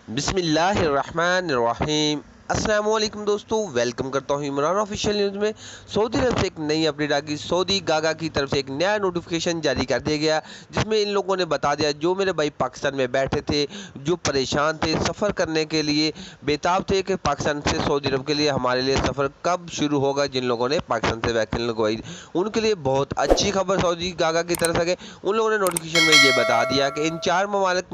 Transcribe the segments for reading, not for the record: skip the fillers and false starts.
बिस्मिल्लाहिर्रहमानिर्रहीम। अस्सलाम वालेकुम दोस्तों, वेलकम करता हूँ इमरान ऑफिशियल न्यूज़ में। सऊदी अरब से एक नई अपडेट आ गई। सऊदी गागा की तरफ से एक नया नोटिफिकेशन जारी कर दिया गया, जिसमें इन लोगों ने बता दिया, जो मेरे भाई पाकिस्तान में बैठे थे, जो परेशान थे, सफ़र करने के लिए बेताब थे कि पाकिस्तान से सऊदी अरब के लिए हमारे लिए सफ़र कब शुरू होगा, जिन लोगों ने पाकिस्तान से वैक्सीन लगवाई उनके लिए बहुत अच्छी खबर सऊदी गागा की तरफ से। उन लोगों ने नोटिफिकेशन में ये बता दिया कि इन 4 ममालिक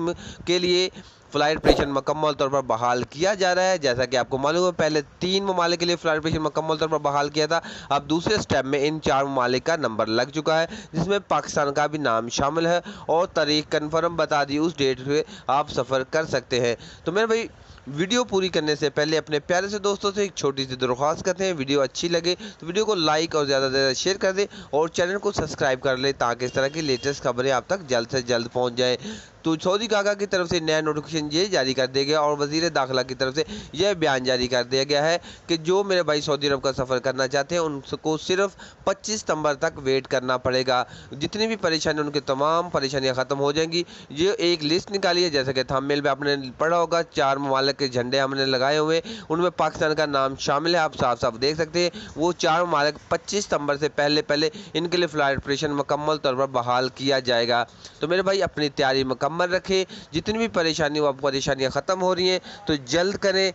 के लिए फ़्लाइट ऑपरेशन मुकम्मल तौर पर बहाल किया जा रहा है। जैसा कि आपको मालूम है, पहले 3 ममालिक के लिए फ़्लाइट ऑपरेशन मुकम्मल तौर पर बहाल किया था। अब दूसरे स्टेप में इन 4 ममालिक का नंबर लग चुका है, जिसमें पाकिस्तान का भी नाम शामिल है और तारीख कन्फर्म बता दी, उस डेट से आप सफ़र कर सकते हैं। तो मेरे भाई, वीडियो पूरी करने से पहले अपने प्यारे से दोस्तों से एक छोटी सी दरख्वास्त करते हैं, वीडियो अच्छी लगे तो वीडियो को लाइक और ज़्यादा से ज़्यादा शेयर कर दें और चैनल को सब्सक्राइब कर लें, ताकि इस तरह की लेटेस्ट खबरें आप तक जल्द से जल्द पहुंच जाए। तो सऊदी गागा की तरफ से नया नोटिफिकेशन ये जारी कर दिया गया और वज़ीर दाखिला की तरफ से यह बयान जारी कर दिया गया है कि जो मेरे भाई सऊदी अरब का सफ़र करना चाहते हैं, उनको सिर्फ 25 सितंबर तक वेट करना पड़ेगा। जितनी भी परेशानी, उनकी तमाम परेशानियां ख़त्म हो जाएंगी। ये एक लिस्ट निकाली है, जैसे कि थंबनेल में आपने पढ़ा होगा, 4 ममालिक के झंडे हमने लगाए हुए, उनमें पाकिस्तान का नाम शामिल है। आप साफ साफ देख सकते हैं, वो 4 ममालिक 25 सितंबर से पहले पहले इनके लिए फ़्लाइट ऑपरेशन मुकम्मल तौर पर बहाल किया जाएगा। तो मेरे भाई, अपनी तैयारी मुकम्मल रखें। जितनी भी परेशानी वो परेशानियाँ ख़त्म हो रही हैं तो जल्द करें।